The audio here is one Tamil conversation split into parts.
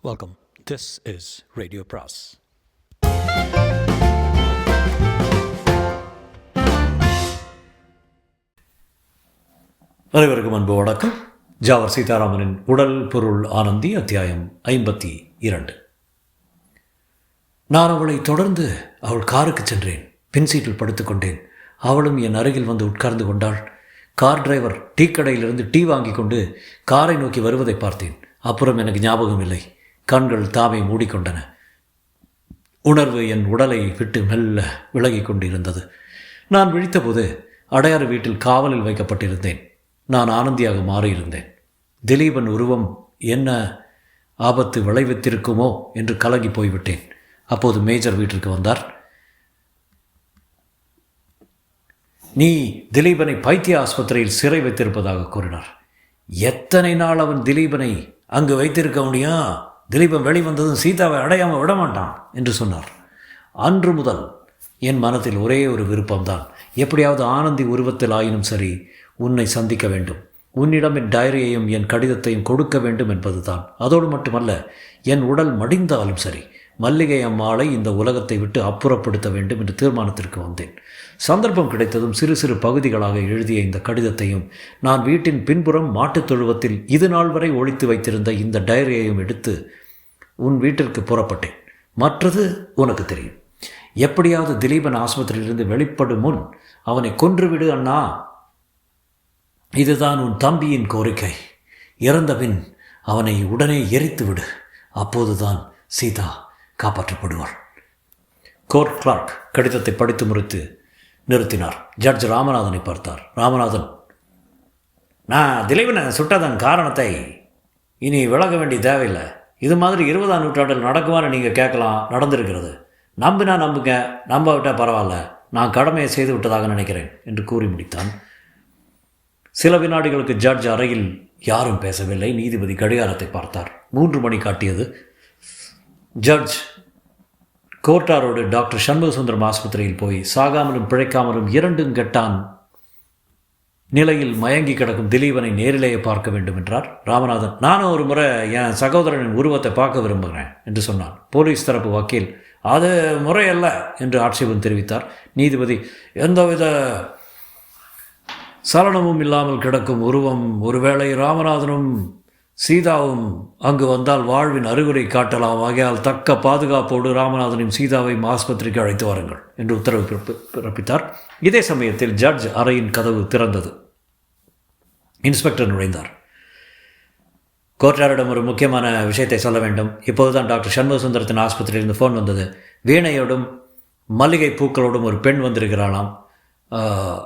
Welcome. This is Radio Pras. அனைவருக்கும் அன்பு வணக்கம். ஜாவர் சீதாராமனின் உடல் பொருள் ஆனந்தி அத்தியாயம் 52. நான் அவளை தொடர்ந்து அவள் காருக்கு சென்றேன். பின் சீட்டில் படுத்துக்கொண்டேன். அவளும் என் அருகில் வந்து உட்கார்ந்து கொண்டாள். கார் டிரைவர் டீ கடையிலிருந்து டீ வாங்கி கொண்டு காரை நோக்கி வருவதை பார்த்தேன். அப்புறம் எனக்கு ஞாபகம் இல்லை. கண்கள் தாமே மூடிக்கொண்டன. உணர்வு என் உடலை விட்டு மெல்ல விலகி கொண்டிருந்தது. நான் விழித்தபோது அடையாறு வீட்டில் காவலில் வைக்கப்பட்டிருந்தேன். நான் ஆனந்தியாக மாறியிருந்தேன். திலீபன் உருவம் என்ன ஆபத்து விளைவித்திருக்குமோ என்று கலங்கி போய்விட்டேன். அப்போது மேஜர் வீட்டிற்கு வந்தார். நீ திலீபனை பைத்திய ஆஸ்பத்திரியில் சிறை வைத்திருப்பதாக கூறினார். எத்தனை நாள் அவன் திலீபனை அங்கு வைத்திருக்க முடியும்? திலீபன் வெளிவந்ததும் சீதாவை அடையாமல் விடமாட்டான் என்று சொன்னார். அன்று முதல் என் மனத்தில் ஒரே ஒரு விருப்பம்தான். எப்படியாவது ஆனந்தி உருவத்தில் ஆயினும் சரி உன்னை சந்திக்க வேண்டும். உன்னிடம் என் டைரியையும் என் கடிதத்தையும் கொடுக்க வேண்டும் என்பதுதான். அதோடு மட்டுமல்ல, என் உடல் மடிந்தாலும் சரி மல்லிகை அம்மாளை இந்த உலகத்தை விட்டு அப்புறப்படுத்த வேண்டும் என்று தீர்மானத்திற்கு வந்தேன். சந்தர்ப்பம் கிடைத்ததும் சிறு சிறு பகுதிகளாக எழுதிய இந்த கடிதத்தையும் நான் வீட்டின் பின்புறம் மாட்டுத் தொழுவத்தில் இது நாள் வரை ஒழித்து வைத்திருந்த இந்த டைரியையும் எடுத்து உன் வீட்டிற்கு புறப்பட்டேன். மற்றது உனக்கு தெரியும். எப்படியாவது திலீபன் ஆஸ்பத்திரியிலிருந்து வெளிப்படும் முன் அவனை கொன்றுவிடு அண்ணா. இதுதான் உன் தம்பியின் கோரிக்கை. இறந்தபின் அவனை உடனே எரித்து விடு. அப்போதுதான் சீதா காப்பாற்றப்படுவாள். கோர்ட் கிளார்க் கடிதத்தை படித்து முறித்து நிறுத்தினார். ஜட்ஜ் ராமநாதனை பார்த்தார். ராமநாதன், நான் திலீபனை சுட்டதன் காரணத்தை இனி விளக்க வேண்டிய தேவையில்லை. இது மாதிரி 20ஆம் நூற்றாண்டில் நடக்குமான்னு நீங்கள் கேட்கலாம். நடந்திருக்கிறது. நம்பினா நம்புங்க, நம்ப விட்டால் பரவாயில்ல. நான் கடமையை செய்து விட்டதாக நினைக்கிறேன் என்று கூறி முடித்தான். சில வினாடிகளுக்கு ஜட்ஜ் அறையில் யாரும் பேசவில்லை. நீதிபதி கடிகாரத்தை பார்த்தார். 3 மணி காட்டியது. ஜட்ஜ் கோர்ட்டாரோடு டாக்டர் சண்முகசுந்தரம் ஆஸ்பத்திரியில் போய் சாகாமலும் பிழைக்காமலும் 2ம் கெட்டான் நிலையில் மயங்கி கிடக்கும் திலீபனை நேரிலேயே பார்க்க வேண்டும் என்றார். ராமநாதன், நானும் ஒரு முறை என் சகோதரனின் உருவத்தை பார்க்க விரும்புகிறேன் என்று சொன்னான். போலீஸ் தரப்பு வக்கீல், அது முறையல்ல என்று ஆட்சேபம் தெரிவித்தார். நீதிபதி, எந்தவித சலனமும் இல்லாமல் கிடக்கும் உருவம், ஒருவேளை ராமநாதனும் சீதாவும் அங்கு வந்தால் வாழ்வின் அறிகுறி காட்டலாம். ஆகையால் தக்க பாதுகாப்போடு ராமநாதனையும் சீதாவையும் ஆஸ்பத்திரிக்கு அழைத்து வாருங்கள் என்று உத்தரவு பிறப்பித்தார். இதே சமயத்தில் ஜட்ஜ் அறையின் கதவு திறந்தது. இன்ஸ்பெக்டர் நுழைந்தார். கோர்ட்டாரிடம் ஒரு முக்கியமான விஷயத்தை சொல்ல வேண்டும். இப்போதுதான் டாக்டர் சண்முகசுந்தரத்தின் ஆஸ்பத்திரியிலிருந்து ஃபோன் வந்தது. வீணையோடும் மல்லிகை பூக்களோடும் ஒரு பெண் வந்திருக்கிறாளாம்.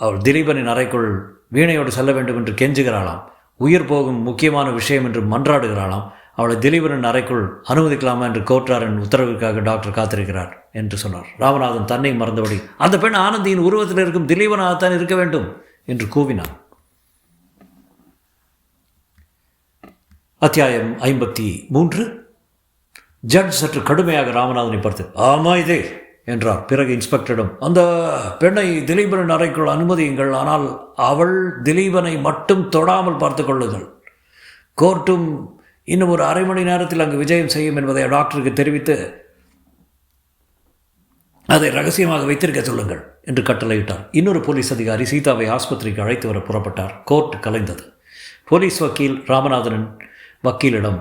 அவள் திலீபனின் அறைக்குள் வீணையோடு செல்ல வேண்டும் என்று கெஞ்சுகிறாளாம். உயிர் போகும் முக்கியமான விஷயம் என்று மன்றாடுகிறாளாம். அவளை திலீபனின் அறைக்குள் அனுமதிக்கலாமா என்று கோர்ட்டாரின் உத்தரவிற்காக டாக்டர் காத்திருக்கிறார் என்று சொன்னார். ராமநாதன் தன்னை மறந்தபடி, அந்த பெண் ஆனந்தியின் உருவத்தில் இருக்கும் திலீபனாகத்தான் இருக்க வேண்டும் என்று கூவினான். அத்தியாயம் 53. ஜட்ஜ் சற்று கடுமையாக ராமநாதனை பார்த்து, ஆமா இதே என்றார். பிறகு இன்ஸ்பெக்டரிடம், அந்த பெண்ணை திலீபனின் அறைக்குள் அனுமதியுங்கள். ஆனால் அவள் திலீபனை மட்டும் தொடாமல் பார்த்து கொள்ளுங்கள். கோர்ட்டும் இன்னும் ஒரு அரை மணி நேரத்தில் அங்கு விஜயம் செய்யும் என்பதை டாக்டருக்கு தெரிவித்து அதை ரகசியமாக வைத்திருக்க சொல்லுங்கள் என்று கட்டளையிட்டார். இன்னொரு போலீஸ் அதிகாரி சீதாவை ஆஸ்பத்திரிக்கு அழைத்து வர புறப்பட்டார். கோர்ட் கலைந்தது. போலீஸ் வக்கீல் ராமநாதனின் வக்கீலிடம்,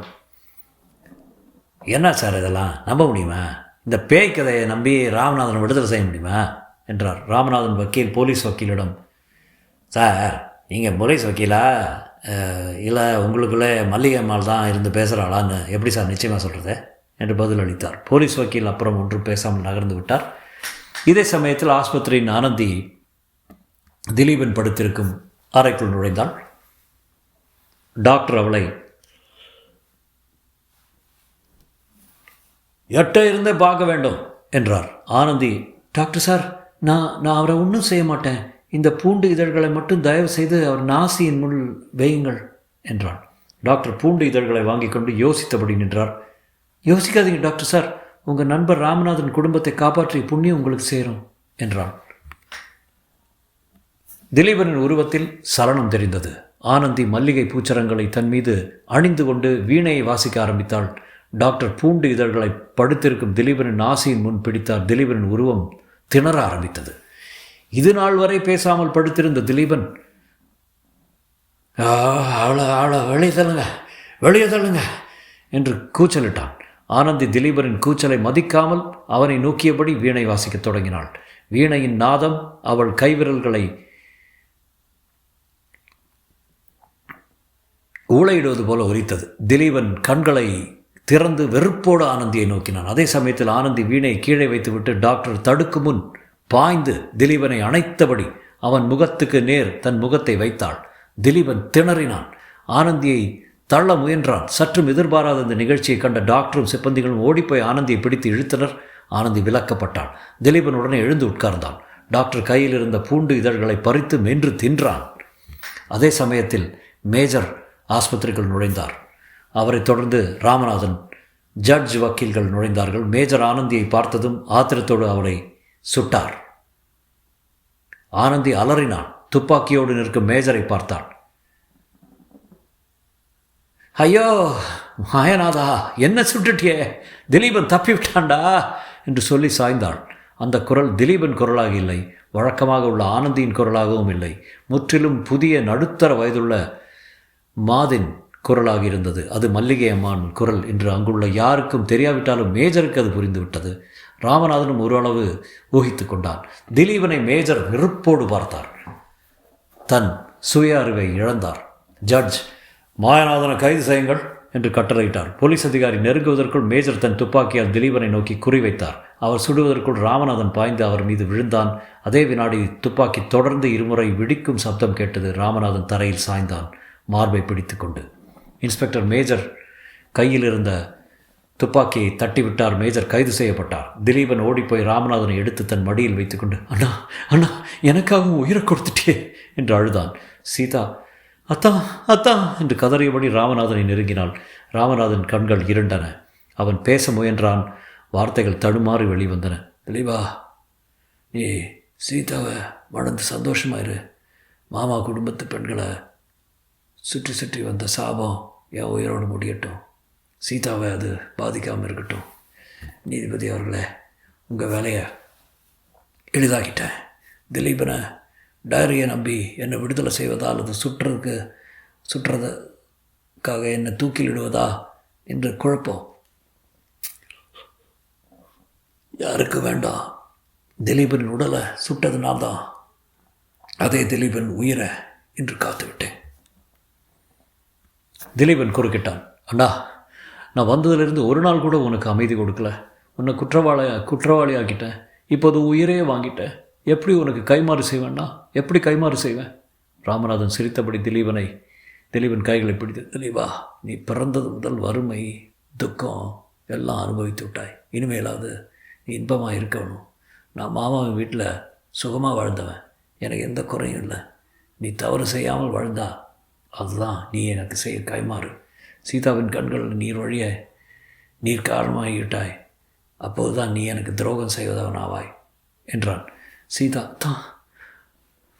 என்ன சார் இதெல்லாம் நம்ப முடியுமா? இந்த பேய் கதையை நம்பி ராமநாதனை விடுதலை செய்ய முடியுமா என்றார். ராமநாதன் வக்கீல் போலீஸ் வக்கீலிடம், சார் நீங்கள் போலீஸ் வக்கீலா இல்லை உங்களுக்குள்ளே மல்லிகை அம்மாள் தான் இருந்து பேசுகிறாளான்னு எப்படி சார் நிச்சயமாக சொல்கிறது என்று பதில் அளித்தார். போலீஸ் வக்கீல் அப்புறம் ஒன்றும் பேசாமல் நகர்ந்து விட்டார். இதே சமயத்தில் ஆஸ்பத்திரியின் ஆனந்தி திலீபன் படுத்திருக்கும் அறைக்குள் நுழைந்தாள். டாக்டர் அவளை, எட்ட இருந்தே பார்க்க வேண்டும் என்றார். ஆனந்தி, டாக்டர் சார், நான் அவரை ஒன்றும் செய்ய மாட்டேன். இந்த பூண்டு இதழ்களை மட்டும் தயவு செய்து அவர் நாசியின் முள் வையுங்கள் என்றான். டாக்டர் பூண்டு இதழ்களை வாங்கி கொண்டு யோசித்தபடி நின்றார். யோசிக்காதீங்க டாக்டர் சார், உங்கள் நண்பர் ராமநாதன் குடும்பத்தை காப்பாற்றிய புண்ணியம் உங்களுக்கு சேரும் என்றான். திலீபனின் உருவத்தில் சலனம் தெரிந்தது. ஆனந்தி மல்லிகை பூச்சரங்களை தன் மீது அணிந்து கொண்டு வீணையை வாசிக்க ஆரம்பித்தாள். டாக்டர் பூண்டு இதழ்களை படுத்திருக்கும் திலீபனின் நாசியின் முன் பிடித்தார். திலீபனின் உருவம் திணற ஆரம்பித்தது. இது நாள் வரை பேசாமல் படுத்திருந்த திலீபன், ஆளை வெளியே தள்ளுங்க, வெளியே தள்ளுங்க என்று கூச்சலிட்டான். ஆனந்தி திலீபனின் கூச்சலை மதிக்காமல் அவனை நோக்கியபடி வீணை வாசிக்கத் தொடங்கினாள். வீணையின் நாதம் அவள் கைவிரல்களை ஊளையிடுவது போல ஒலித்தது. திலீபன் கண்களை திறந்து வெறுப்போடு ஆனந்தியை நோக்கினான். அதே சமயத்தில் ஆனந்தி வீணையை கீழே வைத்துவிட்டு டாக்டர் தடுக்கு முன் பாய்ந்து திலீபனை அணைத்தபடி அவன் முகத்துக்கு நேர் தன் முகத்தை வைத்தாள். திலீபன் திணறினான். ஆனந்தியை தள்ள முயன்றான். சற்றும் எதிர்பாராத இந்த நிகழ்ச்சியை கண்ட டாக்டரும் சிப்பந்திகளும் ஓடிப்போய் ஆனந்தியை பிடித்து இழுத்தனர். ஆனந்தி விலக்கப்பட்டாள். திலீபன் உடனே எழுந்து உட்கார்ந்தான். டாக்டர் கையில் இருந்த பூண்டு இதழ்களை பறித்து மென்று தின்றான். அதே சமயத்தில் மேஜர் ஆஸ்பத்திரிக்குள் நுழைந்தார். அவரை தொடர்ந்து ராமநாதன், ஜட்ஜ், வக்கீல்கள் நுழைந்தார்கள். மேஜர் ஆனந்தியை பார்த்ததும் ஆத்திரத்தோடு அவரை சுட்டார். ஆனந்தி அலறினான். துப்பாக்கியோடு நிற்கும் மேஜரை பார்த்தாள். ஐயோ மாயநாதா, என்ன சுட்டுட்டியே, திலீபன் தப்பி விட்டான்டா என்று சொல்லி சாய்ந்தாள். அந்த குரல் திலீபன் குரலாக இல்லை, வழக்கமாக உள்ள ஆனந்தியின் குரலாகவும் இல்லை. முற்றிலும் புதிய நடுத்தர வயதுள்ள மாதின் குரலாக இருந்தது. அது மல்லிகை அம்மான் குரல் என்று அங்குள்ள யாருக்கும் தெரியாவிட்டாலும் மேஜருக்கு அது புரிந்துவிட்டது. ராமநாதனும் ஓரளவு ஊகித்து கொண்டான். திலீபனை மேஜர் வெறுப்போடு பார்த்தார். தன் சுய அறிவை இழந்தார். ஜட்ஜ், மாயநாதனை கைது செய்யுங்கள் என்று கட்டளையிட்டார். போலீஸ் அதிகாரி நெருங்குவதற்குள் மேஜர் தன் துப்பாக்கியால் திலீபனை நோக்கி குறிவைத்தார். அவர் சுடுவதற்குள் ராமநாதன் பாய்ந்து அவர் மீது விழுந்தான். அதே வினாடி துப்பாக்கி தொடர்ந்து இருமுறை வெடிக்கும் சப்தம் கேட்டது. ராமநாதன் தரையில் சாய்ந்தான், மார்பை பிடித்து கொண்டு. இன்ஸ்பெக்டர் மேஜர் கையில் இருந்த துப்பாக்கியை தட்டிவிட்டார். மேஜர் கைது செய்யப்பட்டார். திலீபன் ஓடிப்போய் ராமநாதனை எடுத்து தன் மடியில் வைத்துக்கொண்டு, அண்ணா அண்ணா, எனக்காகவும் உயிரை கொடுத்துட்டே என்று அழுதான். சீதா, அத்தா அத்தா என்று கதறியபடி ராமநாதனை நெருங்கினாள். ராமநாதன் கண்கள் இருண்டன. அவன் பேச முயன்றான். வார்த்தைகள் தடுமாறி வெளிவந்தன. திலீபா, நீ சீதாவை மணந்து சந்தோஷமாயிரு. மாமா குடும்பத்து பெண்களை சுற்றி சுற்றி வந்த சாபம் என் உயிரோடு முடியட்டும். சீதாவை அது பாதிக்காமல் இருக்கட்டும். நீதிபதி அவர்களே, உங்கள் வேலையை எளிதாகிட்டேன். திலீபனை டைரியை நம்பி என்னை விடுதலை செய்வதா அல்லது சுற்றுறதுக்காக என்னை தூக்கிலிடுவதா என்று குழப்பம் யாருக்கு வேண்டாம். திலீபன் உடலை சுட்டதுனால்தான் அதே திலீபன் உயிரை என்று காத்துவிட்டேன். திலீபன் குறுக்கிட்டான். அண்ணா, நான் வந்ததிலிருந்து ஒரு நாள் கூட உனக்கு அமைதி கொடுக்கல. உன்னை குற்றவாளி ஆக்கிட்டேன். இப்போது உயிரே வாங்கிட்டேன். எப்படி உனக்கு கைமாறு செய்வேன்னா? எப்படி கைமாறு செய்வேன்? ராமநாதன் சிரித்தபடி திலீபன் கைகளை பிடித்து, திலீபா, நீ பிறந்தது முதல் வறுமை, துக்கம் எல்லாம் அனுபவித்து விட்டாய். இனிமேலாவது நீ இன்பமாக இருக்கணும். நான் மாமாவின் வீட்டில் சுகமாக வாழ்ந்தவன். எனக்கு எந்த குறையும் இல்லை. நீ தவறு செய்யாமல் வாழ்ந்தா அதுதான் நீ எனக்கு செய்ய கைமாறு. சீதாவின் கண்களில் நீர் காரணமாகிவிட்டாய். அப்போது தான் நீ எனக்கு துரோகம் செய்வதவன் ஆவாய் என்றான். சீதா, தான்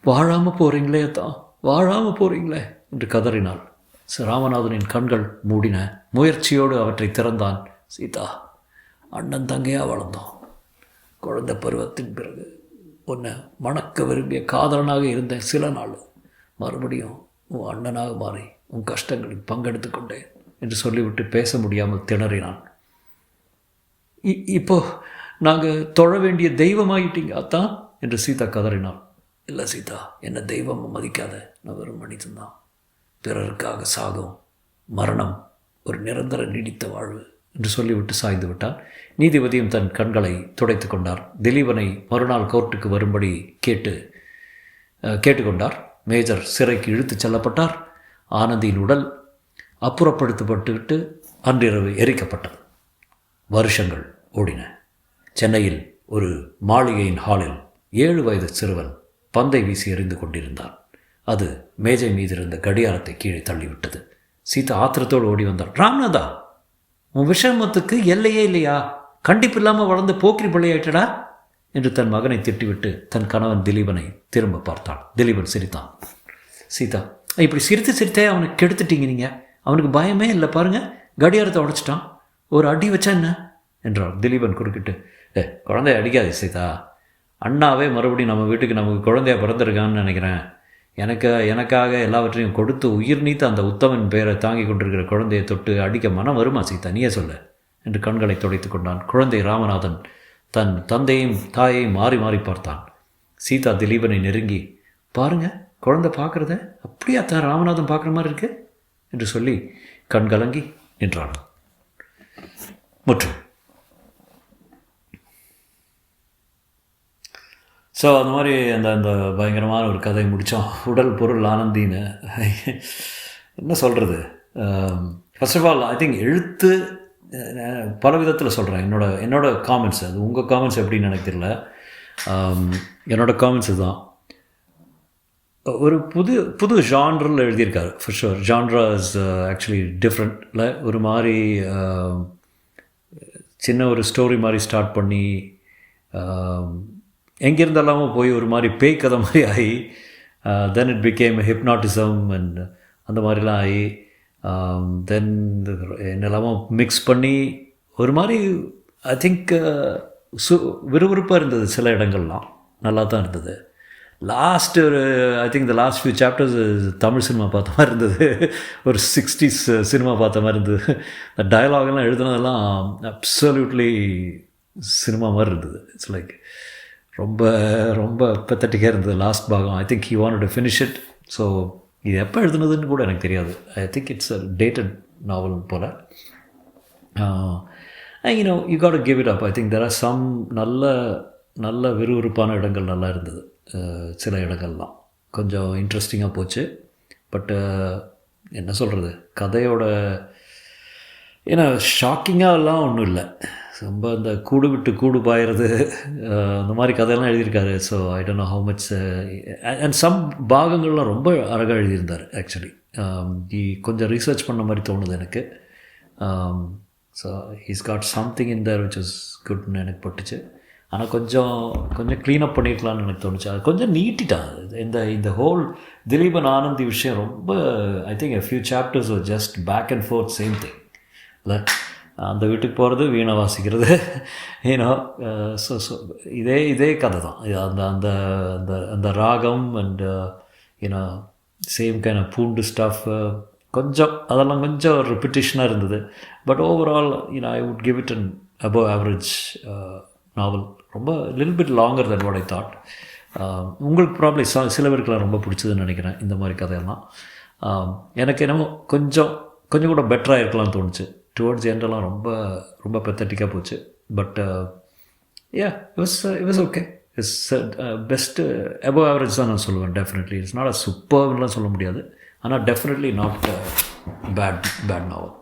வாழாமல் போகிறீங்களே, தான் வாழாமல் போகிறீங்களே என்று கதறினாள். ராமநாதனின் கண்கள் மூடின. முயற்சியோடு அவற்றை திறந்தான். சீதா, அண்ணன் தங்கையாக வளர்ந்தோம். குழந்தை பருவத்தின் பிறகு உன்னை மணக்க விரும்பிய காதலனாக இருந்த சில நாள் மறுபடியும் உன் அண்ணனாக மாறி உன் கஷ்டங்களில் பங்கெடுத்து கொண்டேன் என்று சொல்லிவிட்டு பேச முடியாமல் திணறினான். இப்போ நாங்கள் தொழ வேண்டிய தெய்வமாயிட்டீங்க அத்தான் என்று சீதா கதறினாள். இல்லை சீதா, என்ன தெய்வம் மதிக்காத. நான் வெறும் மனிதன்தான். பிறருக்காக சாகும். மரணம் ஒரு நிரந்தர நீடித்த வாழ்வு என்று சொல்லிவிட்டு சாய்ந்து விட்டான். நீதிபதியும் தன் கண்களை துடைத்து கொண்டார். திலீபனை மறுநாள் கோர்ட்டுக்கு வரும்படி கேட்டுக்கொண்டார். மேஜர் சிறைக்கு இழுத்துச் செல்லப்பட்டார். ஆனந்தியின் உடல் அப்புறப்படுத்தப்பட்டுவிட்டு அன்றிரவு எரிக்கப்பட்டது. வருஷங்கள் ஓடின. சென்னையில் ஒரு மாளிகையின் ஹாலில் 7 வயது சிறுவன் பந்தை வீசி எறிந்து கொண்டிருந்தான். அது மேஜை மீது இருந்த கடியாரத்தை கீழே தள்ளிவிட்டது. சீதா ஆத்திரத்தோடு ஓடி வந்தாள். ராம்நாதா, உன் விஷமத்துக்கு எல்லையே இல்லையா? கண்டிப்பு இல்லாமல் வளர்ந்து போக்கிரி பிள்ளையாயிட்டடா என்று தன் மகனை திட்டிவிட்டு தன் கணவன் திலீபனை திரும்ப பார்த்தாள். திலீபன் சிரித்தான். சீதா, இப்படி சிரித்தே அவனுக்கு கெடுத்துட்டீங்க. நீங்கள் அவனுக்கு பயமே இல்லை பாருங்கள். கடியாரத்தை உடைச்சிட்டான். ஒரு அடி வச்சா என்ன என்றார் திலீபன் குறுக்கிட்டு. குழந்தைய அடிக்காது சீதா. அண்ணாவே மறுபடியும் நம்ம வீட்டுக்கு நமக்கு குழந்தைய பிறந்திருக்கான்னு நினைக்கிறேன். எனக்காக எல்லாவற்றையும் கொடுத்து உயிர் நீத்து அந்த உத்தமன் பேரை தாங்கி கொண்டிருக்கிற குழந்தையை தொட்டு அடிக்க மனம் வருமா சீதா? நீயே சொல்ல என்று கண்களை துடைத்து கொண்டான். குழந்தை ராமநாதன் தன் தந்தையும் தாயையும் மாறி மாறி பார்த்தான். சீதா திலீபனை நெருங்கி, பாருங்க குழந்தை பார்க்குறத அப்படியா தான் ராமநாதன் பார்க்குற மாதிரி இருக்கு என்று சொல்லி கண்கலங்கி நின்றான். முற்றும். ஸோ அந்த மாதிரி அந்த பயங்கரமான ஒரு கதை முடித்தோம். உடல் பொருள் ஆனந்தின்னு என்ன சொல்கிறது. First of all I think எழுத்து பல விதத்தில் சொல்கிறேன். என்னோட காமெண்ட்ஸ், அது உங்கள் காமெண்ட்ஸ் எப்படின்னு எனக்கு தெரியல. என்னோடய காமெண்ட்ஸ் இதுதான். ஒரு புது ஜான்ரில் எழுதியிருக்காரு for sure. Genre is actually different. இல்லை ஒரு மாதிரி சின்ன ஒரு ஸ்டோரி மாதிரி ஸ்டார்ட் பண்ணி எங்கேருந்தெல்லாமோ போய் ஒரு மாதிரி பேய் கதை மாதிரி ஆகி then it became hypnotism and அந்த மாதிரிலாம் ஆகி தென் என்னெல்லாமோ மிக்ஸ் பண்ணி ஒரு மாதிரி ஐ திங்க் விறுவிறுப்பாக இருந்தது. சில இடங்கள்லாம் நல்லா தான் இருந்தது. லாஸ்ட்டு ஒரு I think the last few chapters Tamil cinema பார்த்த மாதிரி இருந்தது. ஒரு 60s சினிமா பார்த்த மாதிரி இருந்தது. இந்த டயலாகெல்லாம் எழுதுனதெல்லாம் அப்சல்யூட்லி சினிமா மாதிரி இருந்தது. இட்ஸ் லைக் ரொம்ப ரொம்ப பெத்தட்டிக்காக இருந்தது லாஸ்ட் பாகம். I think he wanted to finish it. So இது எப்போ எழுதுனதுன்னு கூட எனக்கு தெரியாது. I think it's a dated novel போல். You got to give it up. I think there are some நல்ல விறுவிறுப்பான இடங்கள் நல்லா இருந்தது. சில இடங்கள்லாம் கொஞ்சம் இன்ட்ரெஸ்டிங்காக போச்சு. பட்டு என்ன சொல்கிறது, கதையோட ஏன்னா ஷாக்கிங்காகலாம் ஒன்றும் இல்லை. ரொம்ப இந்த கூடு விட்டு கூடு பாயிறது அந்த மாதிரி கதையெல்லாம் எழுதியிருக்காரு. So I don't know how much. And some பாகங்கள்லாம் ரொம்ப அழகாக எழுதியிருந்தார் ஆக்சுவலி. கொஞ்சம் ரிசர்ச் பண்ண மாதிரி தோணுது எனக்கு. So he's got something in there which is குட்னு எனக்கு பட்டுச்சு. ஆனால் கொஞ்சம் க்ளீனப் பண்ணியிருக்கலான்னு எனக்கு தோணுச்சு. அது கொஞ்சம் நீட்டிட்டான். இந்த ஹோல் திலீபன் ஆனந்தி விஷயம் ரொம்ப I think a few chapters were just back and forth same thing. இல்லை அந்த வீட்டுக்கு போகிறது, வீணை வாசிக்கிறது, ஏன்னோ ஸோ இதே கதை தான். அந்த அந்த அந்த அந்த ராகம் அண்ட் ஏன்னா சேம் கைண்ட் ஆஃப் பூண்டு ஸ்டஃப் கொஞ்சம் அதெல்லாம் கொஞ்சம் ரிப்பிட்டேஷனாக இருந்தது. But overall I would give it an above average நாவல். ரொம்ப little bit longer than what I thought. உங்களுக்கு ப்ராப்ளம் சில பேருக்குலாம் ரொம்ப பிடிச்சதுன்னு நினைக்கிறேன் இந்த மாதிரி கதையெல்லாம். எனக்கு என்னமோ கொஞ்சம் கூட பெட்டராக இருக்கலாம்னு தோணுச்சு. டுவர்ட்ஸ் எண்டெல்லாம் ரொம்ப ரொம்ப பெத்தட்டிக்காக போச்சு. But it was okay. It's best above average தான் நான் சொல்லுவேன். டெஃபினெட்லி இட்ஸ் நாட் அ சூப்பர்லாம் சொல்ல முடியாது. ஆனால் definitely not bad novel.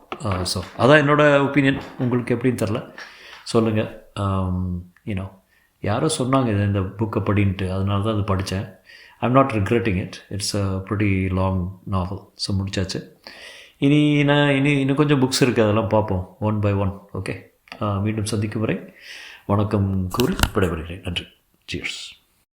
So அதான் என்னோடய ஒப்பீனியன். உங்களுக்கு எப்படின்னு தெரில, சொல்லுங்கள். யாரோ சொன்னாங்க இந்த புக்கை படின்ட்டு, அதனால தான் அது படித்தேன். I'm not regretting it. It's a pretty long novel. So முடிச்சாச்சு. இன்னும் கொஞ்சம் புக்ஸ் இருக்குது, அதெல்லாம் பார்ப்போம் ஒன் பை ஒன். ஓகே, மீண்டும் சந்திக்கும் வரை வணக்கம் கூறி விடைபெறுகிறேன். நன்றி. சியர்ஸ்.